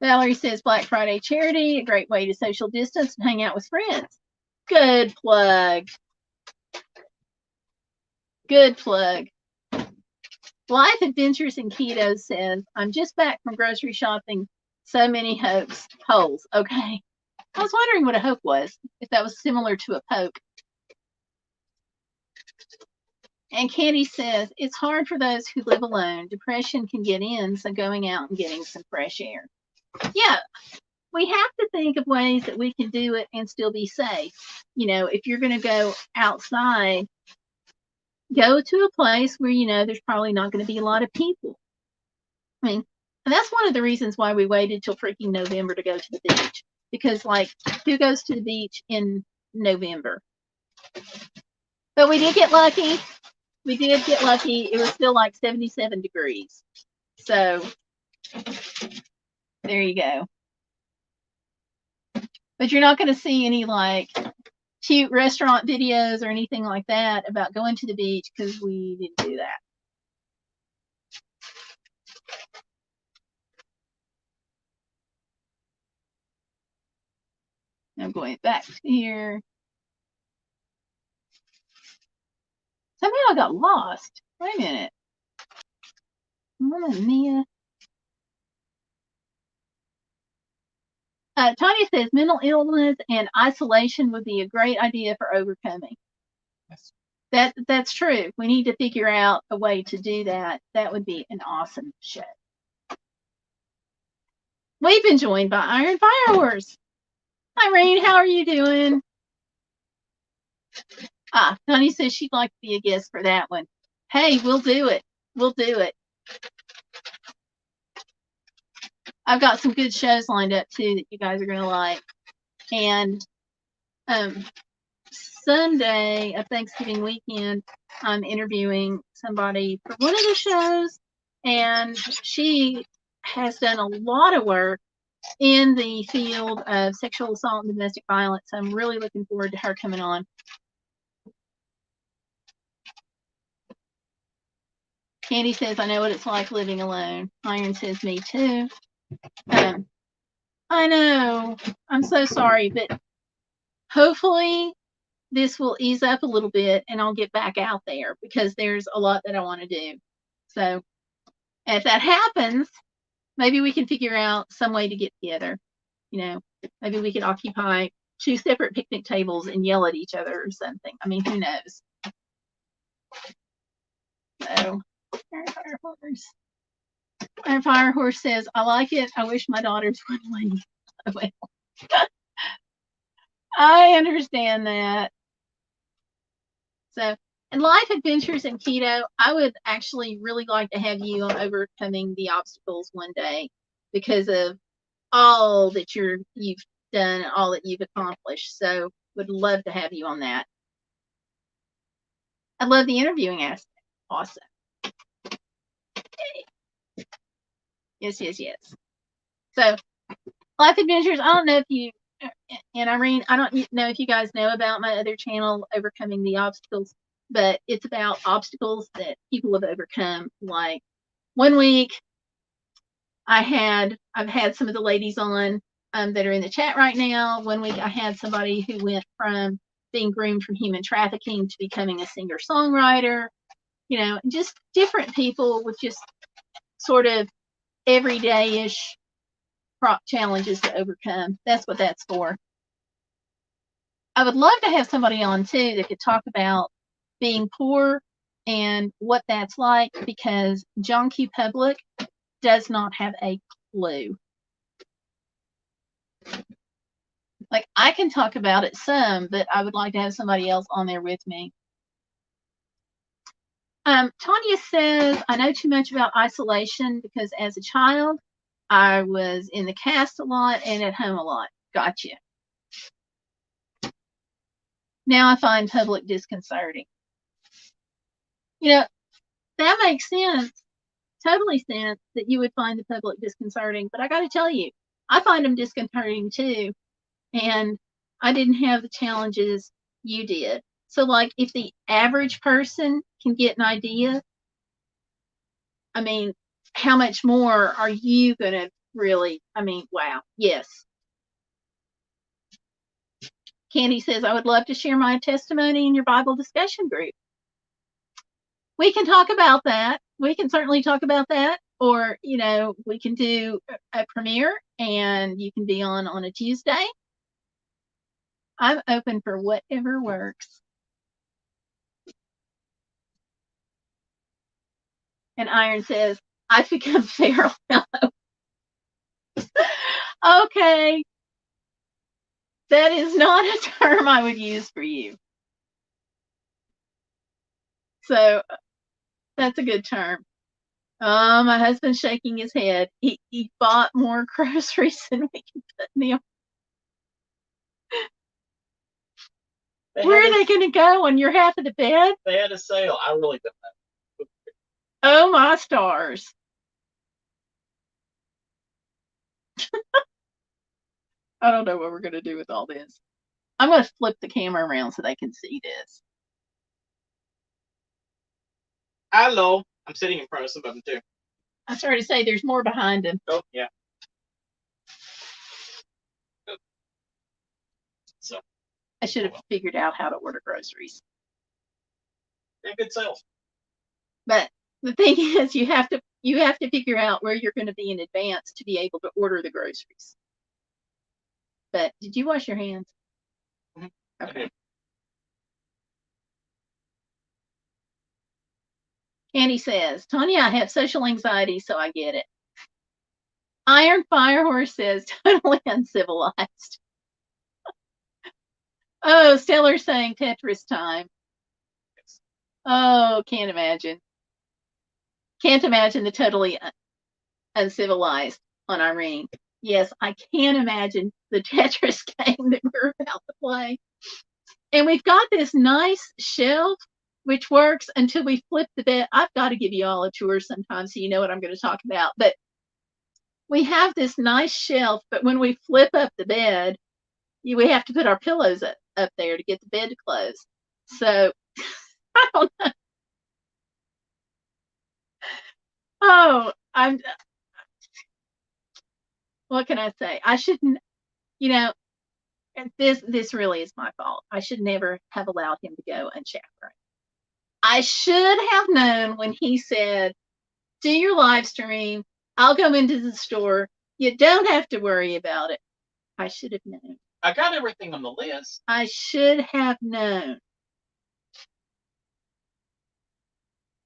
Valerie says Black Friday charity, a great way to social distance and hang out with friends. Good plug. Good plug. Life Adventures and Keto says, I'm just back from grocery shopping. So many holes. Okay. I was wondering what a hope was, if that was similar to a poke. And Candy says, it's hard for those who live alone. Depression can get in, so going out and getting some fresh air. Yeah, we have to think of ways that we can do it and still be safe. You know, if you're going to go outside, go to a place where, you know, there's probably not going to be a lot of people. I mean, and that's one of the reasons why we waited till freaking November to go to the beach. Because, like, who goes to the beach in November? But we did get lucky. We did get lucky. It was still like 77 degrees. So there you go. But you're not going to see any like cute restaurant videos or anything like that about going to the beach because we didn't do that. I'm going back to here. Somehow I got lost. Wait a minute. Mamma mia. Tanya says mental illness and isolation would be a great idea for overcoming. Yes. That's true. We need to figure out a way to do that. That would be an awesome show. We've been joined by Iron Fire Horse. Hi, Rain. How are you doing? Tanya says she'd like to be a guest for that one. Hey, we'll do it. We'll do it. I've got some good shows lined up too that you guys are going to like. And Sunday of Thanksgiving weekend, I'm interviewing somebody for one of the shows, and she has done a lot of work in the field of sexual assault and domestic violence. I'm really looking forward to her coming on. Candy says, I know what it's like living alone. Iron says, me too. I know. I'm so sorry, but hopefully this will ease up a little bit and I'll get back out there because there's a lot that I want to do. So if that happens, maybe we can figure out some way to get together. You know, maybe we could occupy 2 separate picnic tables and yell at each other or something. I mean, who knows? So, Our Fire Horse says, I like it. I wish my daughters would leave. Well, I understand that. So, in Life Adventures in Keto, I would actually really like to have you on overcoming the obstacles one day because of all that you've done, all that you've accomplished. So, would love to have you on that. I love the interviewing aspect. Awesome. Yay. Yes, yes, yes. So, Life Adventures, I don't know if you, and Irene, I don't know if you guys know about my other channel, Overcoming the Obstacles, but it's about obstacles that people have overcome. Like one week, I've had some of the ladies on that are in the chat right now. One week, I had somebody who went from being groomed from human trafficking to becoming a singer-songwriter. You know, just different people with just sort of everyday-ish challenges to overcome. That's what that's for. I would love to have somebody on too that could talk about being poor and what that's like, because John Q. Public does not have a clue. Like, I can talk about it some, but I would like to have somebody else on there with me. Tanya says, I know too much about isolation because as a child, I was in the cast a lot and at home a lot. Gotcha. Now I find public disconcerting. You know, that makes sense. Totally sense that you would find the public disconcerting, but I got to tell you, I find them disconcerting too. And I didn't have the challenges you did. So, like, if the average person can get an idea, I mean, how much more are you going to really, I mean, wow, yes. Candy says, I would love to share my testimony in your Bible discussion group. We can talk about that. We can certainly talk about that. Or, you know, we can do a premiere and you can be on a Tuesday. I'm open for whatever works. And Iron says, I've become feral. Okay. That is not a term I would use for you. So that's a good term. My husband's shaking his head. He bought more groceries than we can put in the. Where are they going to go on your half of the bed? They had a sale. I really don't know. Oh, my stars. I don't know what we're going to do with all this. I'm going to flip the camera around so they can see this. Hello. I'm sitting in front of some of them too. I started to say there's more behind him. Oh, yeah. So I should have figured out how to order groceries. they're good sales. But the thing is, you have to figure out where you're going to be in advance to be able to order the groceries. But did you wash your hands? Mm-hmm. Okay. Candy says, Tanya, I have social anxiety, so I get it. Iron Firehorse says, totally uncivilized. Oh, Stellar saying Tetris time. Yes. Oh, can't imagine. Can't imagine the totally uncivilized on Irene. Yes, I can imagine the Tetris game that we're about to play. And we've got this nice shelf, which works until we flip the bed. I've got to give you all a tour sometime so you know what I'm going to talk about. But we have this nice shelf, but when we flip up the bed, we have to put our pillows up there to get the bed to close. So I don't know. Oh, what can I say? I shouldn't, you know, this really is my fault. I should never have allowed him to go unchaperoned. I should have known when he said, do your live stream. I'll go into the store. You don't have to worry about it. I should have known. I got everything on the list. I should have known.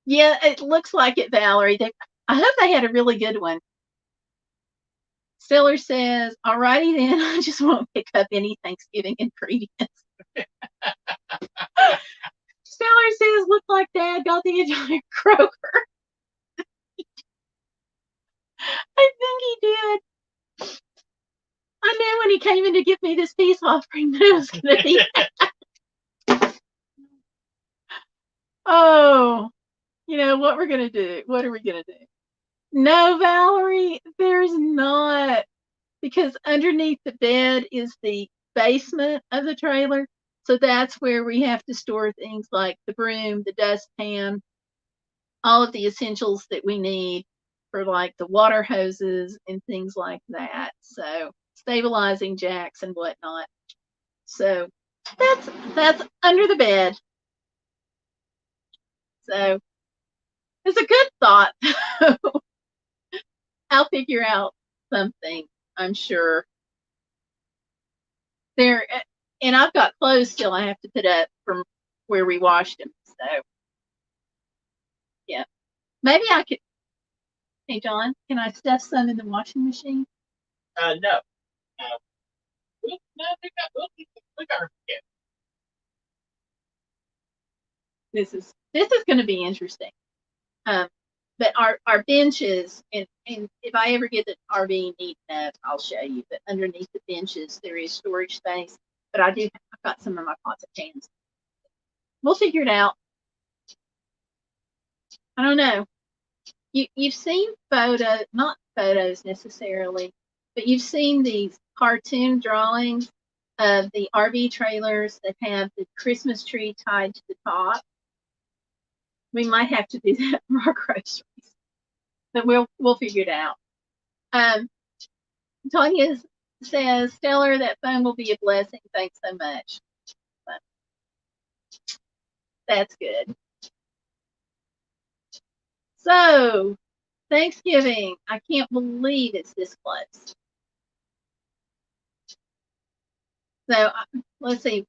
Yeah, it looks like it, Valerie. I hope they had a really good one. Stiller says, alrighty then, I just won't pick up any Thanksgiving ingredients. Stiller says, look like Dad got the entire Kroger. I think he did. I knew when he came in to give me this peace offering that it was going to be. Oh, you know what we're going to do? What are we going to do? No, Valerie, there's not. Because underneath the bed is the basement of the trailer. So that's where we have to store things like the broom, the dustpan, all of the essentials that we need for like the water hoses and things like that. So stabilizing jacks and whatnot. So that's under the bed. So it's a good thought. I'll figure out something, I'm sure. There, and I've got clothes still I have to put up from where we washed them. So, yeah, maybe I could. Hey, John, can I stuff some in the washing machine? No. We got her. Yeah. This is going to be interesting. But our benches, and if I ever get the RV neat enough, I'll show you. But underneath the benches, there is storage space. But I've got some of my pots and pans. We'll figure it out. I don't know. You've seen not photos necessarily, but you've seen these cartoon drawings of the RV trailers that have the Christmas tree tied to the top. We might have to do that for our groceries, but we'll figure it out. Tanya says, Stellar, that phone will be a blessing. Thanks so much. But that's good. So, Thanksgiving, I can't believe it's this close. So, let's see.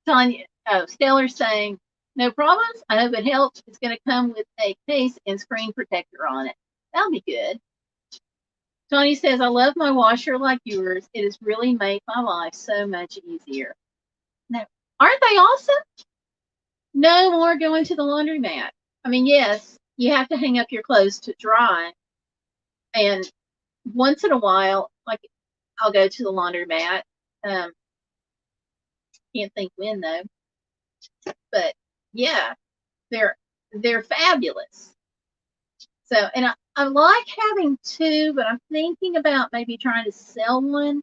Tanya, Stellar saying, no problems. I hope it helps. It's going to come with a case and screen protector on it. That'll be good. Tony says, I love my washer like yours. It has really made my life so much easier. Now, aren't they awesome? No more going to the laundromat. I mean, yes, you have to hang up your clothes to dry. And once in a while, like I'll go to the laundromat. Can't think when though. But yeah, they're fabulous. So, and I like having two, but I'm thinking about maybe trying to sell one.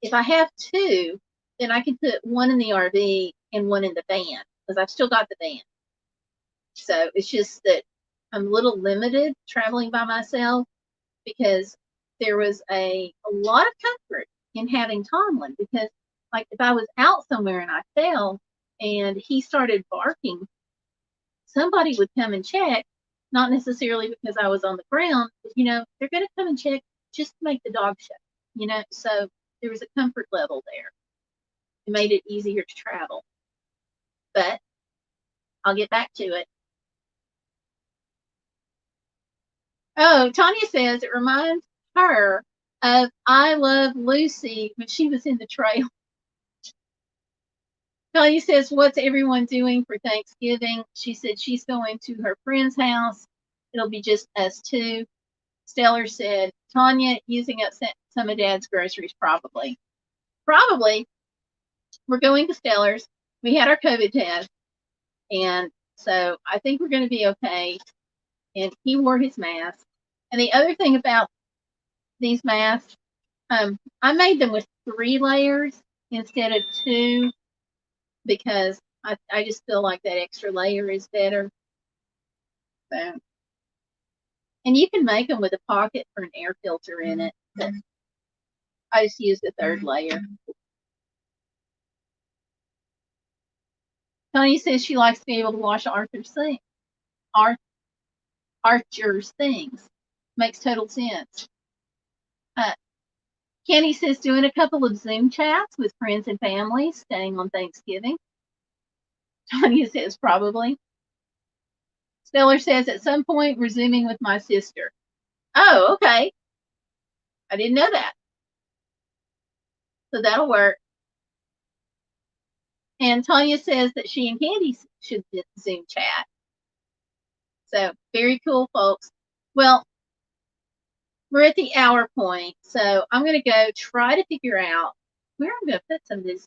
If I have two, then I can put one in the RV and one in the van because I've still got the van. So it's just that I'm a little limited traveling by myself because there was a lot of comfort in having Tomlin because, like, if I was out somewhere and I fell and he started barking, somebody would come and check, not necessarily because I was on the ground, but, they're going to come and check just to make the dog show, so there was a comfort level there. It made it easier to travel. But I'll get back to it. Oh, Tanya says it reminds her of I Love Lucy when she was in the trail. Tanya says, what's everyone doing for Thanksgiving? She said she's going to her friend's house. It'll be just us two. Stellar said, Tanya using up some of Dad's groceries, probably. Probably. We're going to Stellar's. We had our COVID test. And so I think we're going to be okay. And he wore his mask. And the other thing about these masks, I made them with 3 layers instead of 2 because I just feel like that extra layer is better. So, and you can make them with a pocket for an air filter in it. But I just use the 3rd layer. Tony says she likes to be able to wash Archer's things. Makes total sense. Kenny says doing a couple of Zoom chats with friends and family staying on Thanksgiving. Tanya says probably. Stellar says at some point resuming with my sister. Oh, okay. I didn't know that. So that'll work. And Tanya says that she and Candy should Zoom chat. So very cool, folks. Well, we're at the hour point, so I'm going to go try to figure out where I'm going to put some of these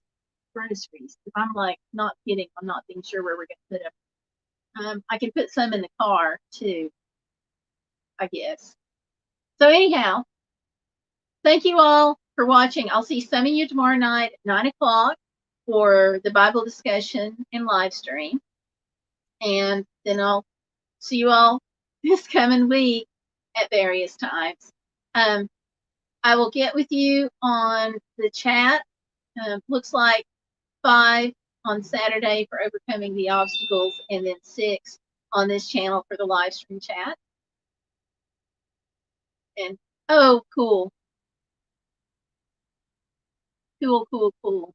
groceries. If I'm like not kidding, I'm not being sure where we're going to put them. I can put some in the car too, I guess. So anyhow, thank you all for watching. I'll see some of you tomorrow night at 9 o'clock for the Bible discussion and live stream. And then I'll see you all this coming week at various times. I will get with you on the chat. Looks like 5 on Saturday for overcoming the obstacles, and then 6 on this channel for the live stream chat. And oh, cool. Cool.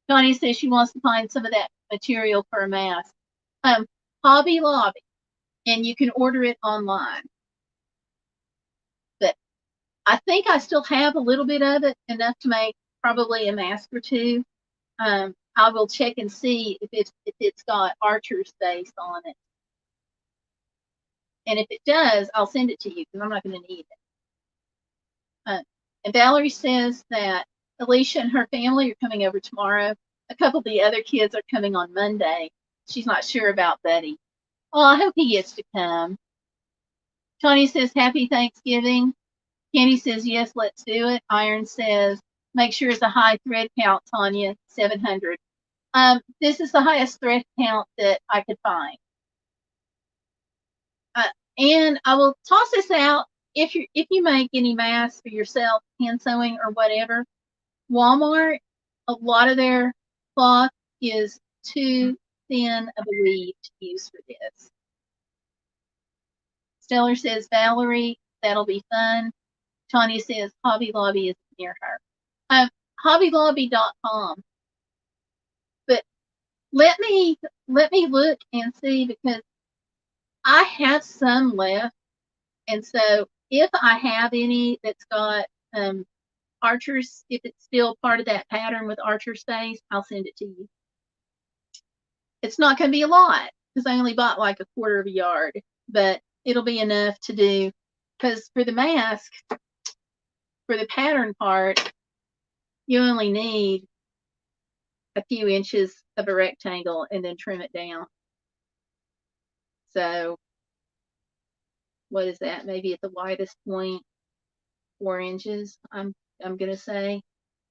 Connie says she wants to find some of that material for a mask. Hobby Lobby, and you can order it online. But I think I still have a little bit of it, enough to make probably a mask or 2. I will check and see if it's got Archer's face on it. And if it does, I'll send it to you because I'm not going to need it. And Valerie says that Alicia and her family are coming over tomorrow. A couple of the other kids are coming on Monday. She's not sure about Buddy. Oh, I hope he gets to come. Tony says, happy Thanksgiving. Kenny says, yes, let's do it. Iron says, make sure it's a high thread count, Tanya, 700. This is the highest thread count that I could find. And I will toss this out. If you make any masks for yourself, hand sewing or whatever, Walmart, a lot of their cloth is too thin of a weave to use for this. Stellar says, Valerie, that'll be fun. Tanya says, Hobby Lobby is near her. Hobbylobby.com. But let me look and see, because I have some left. And so if I have any that's got Archer's, if it's still part of that pattern with Archer's face, I'll send it to you. It's not going to be a lot because I only bought like 1/4 of a yard, but it'll be enough to do, because for the mask, for the pattern part, you only need a few inches of a rectangle and then trim it down. So what is that? Maybe at the widest point, 4 inches, I'm going to say.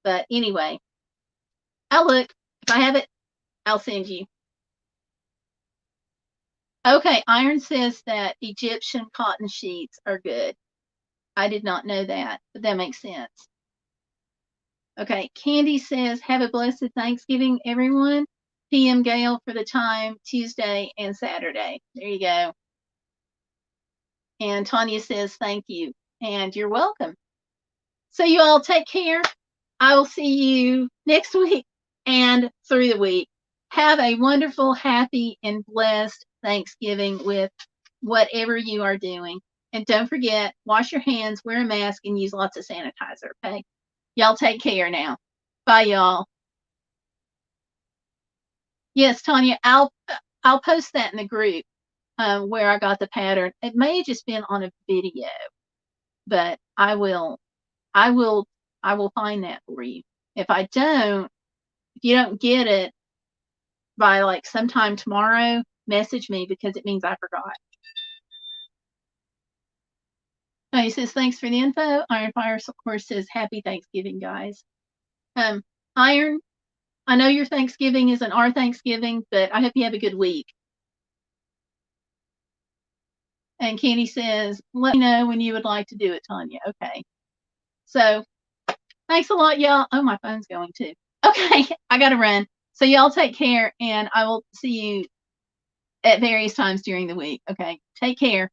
But anyway, I'll look. If I have it, I'll send you. Okay, Iron says that Egyptian cotton sheets are good. I did not know that, but that makes sense. Okay, Candy says, have a blessed Thanksgiving, everyone. PM Gail for the time, Tuesday and Saturday. There you go. And Tanya says, thank you. And you're welcome. So you all take care. I will see you next week and through the week. Have a wonderful, happy, and blessed Thanksgiving with whatever you are doing. And don't forget, wash your hands, wear a mask, and use lots of sanitizer, okay? Y'all take care now. Bye, y'all. Yes, Tanya, I'll post that in the group where I got the pattern. It may have just been on a video, but I will find that for you. If you don't get it by like sometime tomorrow, message me because it means I forgot. Oh, he says, thanks for the info. Iron Fire, of course, says, happy Thanksgiving, guys. Iron, I know your Thanksgiving isn't our Thanksgiving, but I hope you have a good week. And Kenny says, let me know when you would like to do it, Tanya. Okay. So thanks a lot, y'all. Oh, my phone's going too. Okay, I got to run. So y'all take care, and I will see you at various times during the week. Okay, take care.